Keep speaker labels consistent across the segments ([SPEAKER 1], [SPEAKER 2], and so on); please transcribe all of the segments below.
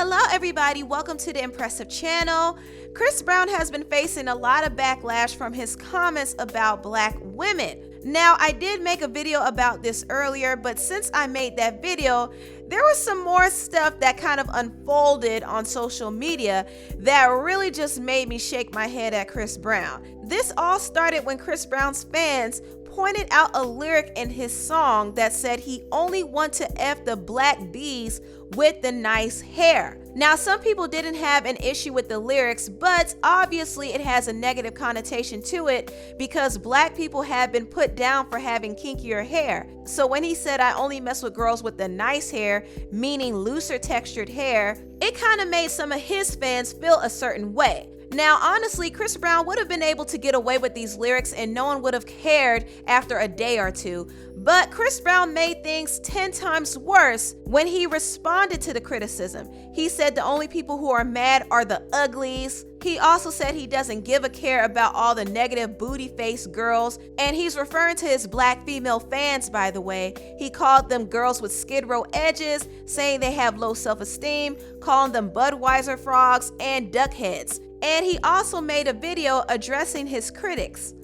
[SPEAKER 1] Hello everybody, welcome to the Empressive channel. Chris Brown has been facing a lot of backlash from his comments about black women. Now, I did make a video about this earlier, but since I made that video, there was some more stuff that kind of unfolded on social media that really just made me shake my head at Chris Brown. This all started when Chris Brown's fans pointed out a lyric in his song that said he only want to F the black bees with the nice hair. Now, some people didn't have an issue with the lyrics, but obviously it has a negative connotation to it because black people have been put down for having kinkier hair. So when he said, I only mess with girls with the nice hair, meaning looser textured hair, it kind of made some of his fans feel a certain way. Now, honestly, Chris Brown would have been able to get away with these lyrics and no one would have cared after a day or two. But Chris Brown made things 10 times worse when he responded to the criticism. He said the only people who are mad are the uglies. He also said he doesn't give a care about all the negative booty-faced girls. And he's referring to his black female fans, by the way. He called them girls with skid row edges, saying they have low self-esteem, calling them Budweiser frogs and duck heads. And he also made a video addressing his critics.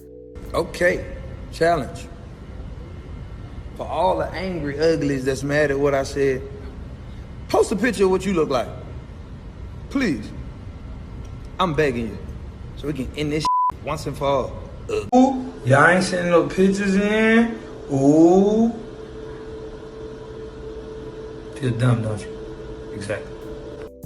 [SPEAKER 2] Okay, challenge. For all the angry uglies that's mad at what I said, post a picture of what you look like. Please. I'm begging you. So we can end this once and for all.
[SPEAKER 3] Ooh, y'all ain't sending no pictures in. Ooh. Feel dumb, don't you? Exactly.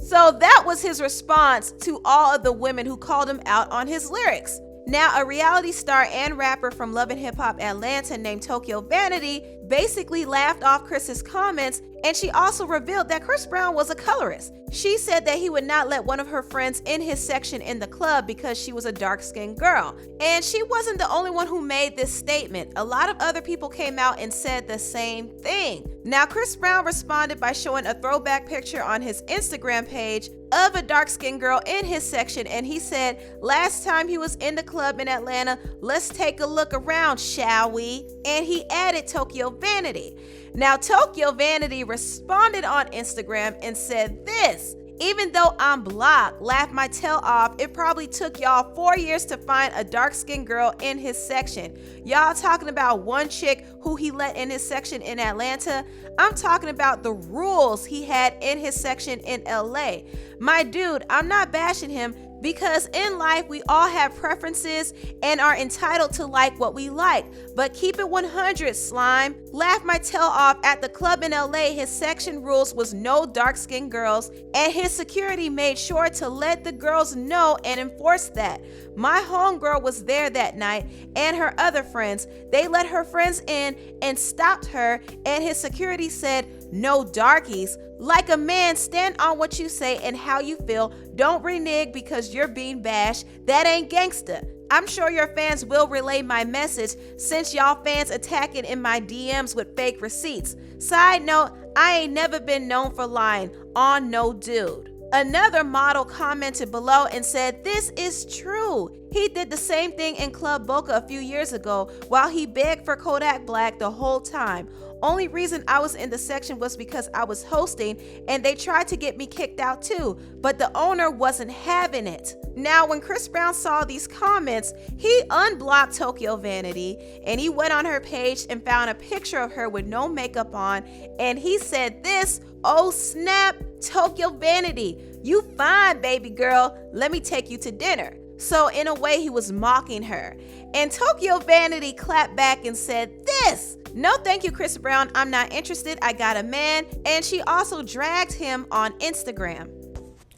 [SPEAKER 1] So that was his response to all of the women who called him out on his lyrics. Now, a reality star and rapper from Love and Hip Hop Atlanta named Tokyo Vanity basically laughed off Chris's comments, and she also revealed that Chris Brown was a colorist. She said that he would not let one of her friends in his section in the club because she was a dark-skinned girl. And she wasn't the only one who made this statement. A lot of other people came out and said the same thing. Now, Chris Brown responded by showing a throwback picture on his Instagram page of a dark-skinned girl in his section, and he said, last time he was in the club in Atlanta, let's take a look around, shall we? And he added Tokyo Vanity. Now, Tokyo Vanity responded on Instagram and said this: even though I'm blocked, laugh my tail off, it probably took y'all 4 years to find a dark-skinned girl in his section. Y'all talking about one chick who he let in his section in Atlanta? I'm talking about the rules he had in his section in LA. My dude, I'm not bashing him, because in life we all have preferences and are entitled to like what we like. But keep it 100, slime. Laugh my tail off, at the club in LA, his section rules was no dark-skinned girls, and his security made sure to let the girls know and enforce that. My homegirl was there that night and her other friends. They let her friends in and stopped her, and his security said, no darkies. Like a man, stand on what you say and how you feel. Don't renege because you're being bashed. That ain't gangsta. I'm sure your fans will relay my message since y'all fans attacking in my DMs with fake receipts. Side note, I ain't never been known for lying on no dude. Another model commented below and said, this is true. He did the same thing in Club Boca a few years ago while he begged for Kodak Black the whole time. Only reason I was in the section was because I was hosting and they tried to get me kicked out too, but the owner wasn't having it. Now, when Chris Brown saw these comments, he unblocked Tokyo Vanity and he went on her page and found a picture of her with no makeup on, and he said this: oh snap, Tokyo Vanity, you fine baby girl, let me take you to dinner. So in a way, he was mocking her. And Tokyo Vanity clapped back and said this: no thank you, Chris Brown, I'm not interested, I got a man. And she also dragged him on Instagram.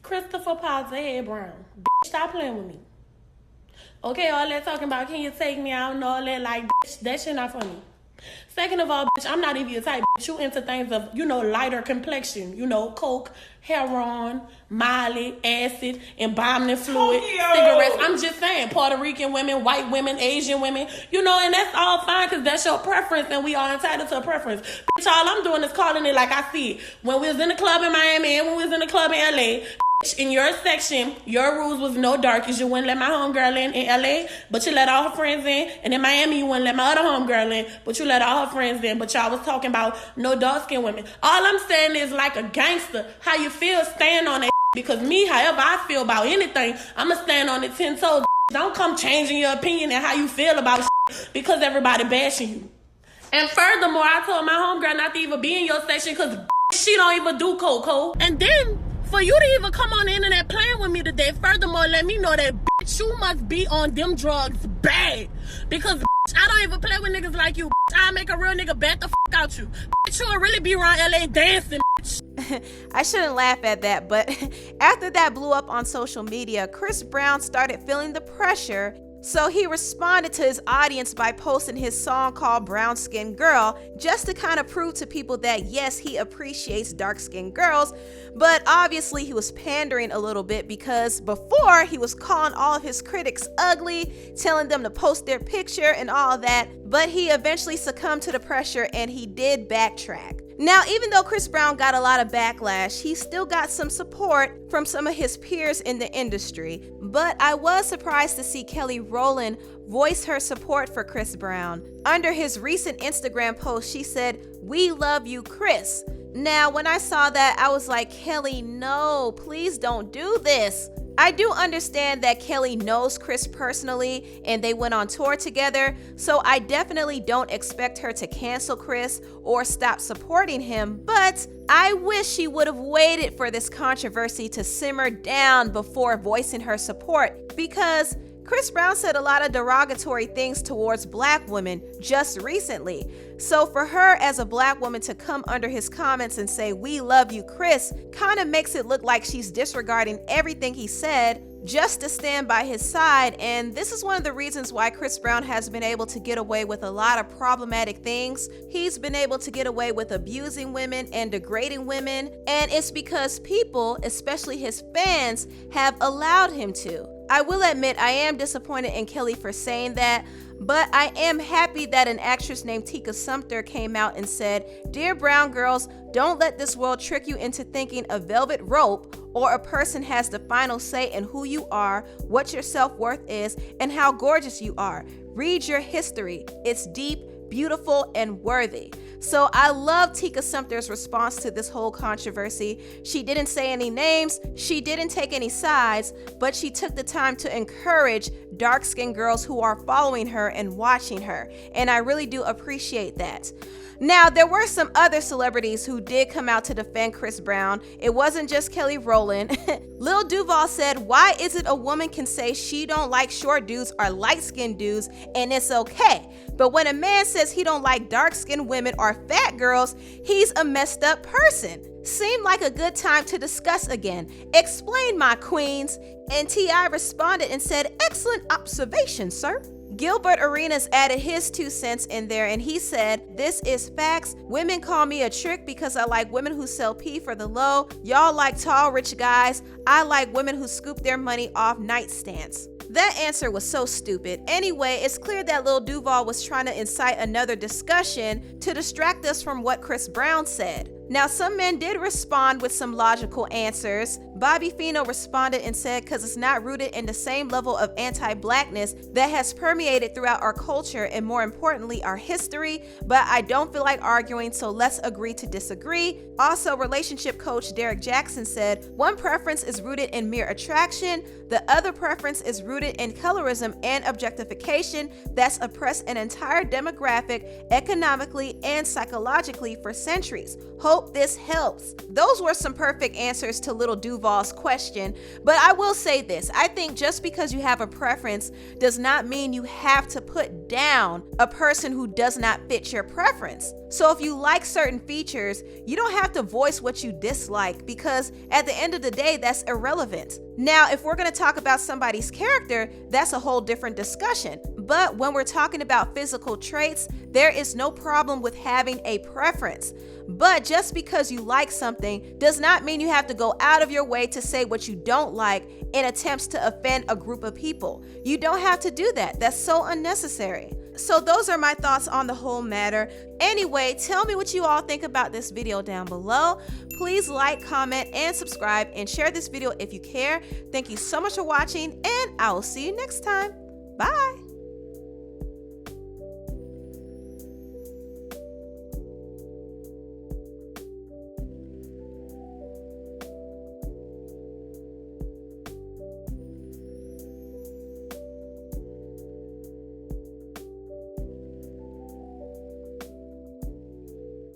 [SPEAKER 4] Christopher Paulette Brown, bitch, stop playing with me. Okay, all that talking about can you take me out and all that, like, bitch, that shit not funny. Second of all, bitch, I'm not even your type. Bitch, you into things of, lighter complexion. Coke, heroin, Molly, acid, embalming fluid, cigarettes. I'm just saying, Puerto Rican women, white women, Asian women, and that's all fine because that's your preference and we are entitled to a preference. Bitch, all I'm doing is calling it like I see it. When we was in the club in Miami and when we was in the club in LA, In your section, your rules was no darkies. You wouldn't let my homegirl in LA, but you let all her friends in. And in Miami, you wouldn't let my other homegirl in, but you let all her friends in. But y'all was talking about no dark-skinned women. All I'm saying is, like a gangster, how you feel, stand on that. Because me, however I feel about anything, I'ma stand on it 10 toes. Don't come changing your opinion and how you feel about because everybody bashing you. And furthermore, I told my homegirl not to even be in your section because she don't even do cocoa. And then for you to even come on the internet playing with me today, furthermore, let me know that you must be on them drugs bad. Because I don't even play with niggas like you. I make a real nigga bat the out you. You'll really be around LA dancing.
[SPEAKER 1] I shouldn't laugh at that, but after that blew up on social media, Chris Brown started feeling the pressure. So he responded to his audience by posting his song called Brown Skin Girl, just to kind of prove to people that yes, he appreciates dark-skinned girls, but obviously he was pandering a little bit because before he was calling all of his critics ugly, telling them to post their picture and all of that, but he eventually succumbed to the pressure and he did backtrack. Now, even though Chris Brown got a lot of backlash, he still got some support from some of his peers in the industry. But I was surprised to see Kelly Rowland voice her support for Chris Brown. Under his recent Instagram post, she said, "We love you, Chris." Now, when I saw that, I was like, Kelly, no, please don't do this. I do understand that Kelly knows Chris personally and they went on tour together, so I definitely don't expect her to cancel Chris or stop supporting him, but I wish she would have waited for this controversy to simmer down before voicing her support, because Chris Brown said a lot of derogatory things towards black women just recently. So for her as a black woman to come under his comments and say, "We love you, Chris," kind of makes it look like she's disregarding everything he said just to stand by his side. And this is one of the reasons why Chris Brown has been able to get away with a lot of problematic things. He's been able to get away with abusing women and degrading women. And it's because people, especially his fans, have allowed him to. I will admit I am disappointed in Kelly for saying that, but I am happy that an actress named Tika Sumpter came out and said, "Dear brown girls, don't let this world trick you into thinking a velvet rope or a person has the final say in who you are, what your self-worth is, and how gorgeous you are. Read your history. It's deep, beautiful, and worthy." So I love Tika Sumpter's response to this whole controversy. She didn't say any names, she didn't take any sides, but she took the time to encourage dark-skinned girls who are following her and watching her. And I really do appreciate that. Now, there were some other celebrities who did come out to defend Chris Brown. It wasn't just Kelly Rowland. Lil Duval said, "Why is it a woman can say she don't like short dudes or light-skinned dudes and it's okay? But when a man says he don't like dark-skinned women or fat girls, he's a messed up person. Seemed like a good time to discuss again. Explain, my queens." And T.I. responded and said, "Excellent observation, sir." Gilbert Arenas added his 2 cents in there and he said, "This is facts. Women call me a trick because I like women who sell pee for the low. Y'all like tall, rich guys. I like women who scoop their money off nightstands." That answer was so stupid. Anyway, it's clear that Lil Duval was trying to incite another discussion to distract us from what Chris Brown said. Now, some men did respond with some logical answers. Bobby Fino responded and said, "Because it's not rooted in the same level of anti-blackness that has permeated throughout our culture and more importantly, our history, but I don't feel like arguing, so let's agree to disagree." Also, relationship coach Derek Jackson said, "One preference is rooted in mere attraction. The other preference is rooted in colorism and objectification that's oppressed an entire demographic economically and psychologically for centuries. Hope this helps." Those were some perfect answers to Little Duval's question, but I will say this. I think just because you have a preference does not mean you have to put down a person who does not fit your preference. So if you like certain features, you don't have to voice what you dislike because at the end of the day, that's irrelevant. Now, if we're going to talk about somebody's character, that's a whole different discussion. But when we're talking about physical traits, there is no problem with having a preference. But just because you like something does not mean you have to go out of your way to say what you don't like in attempts to offend a group of people. You don't have to do that. That's so unnecessary. So those are my thoughts on the whole matter. Anyway, tell me what you all think about this video down below. Please like, comment, and subscribe, and share this video if you care. Thank you so much for watching, and I will see you next time. Bye.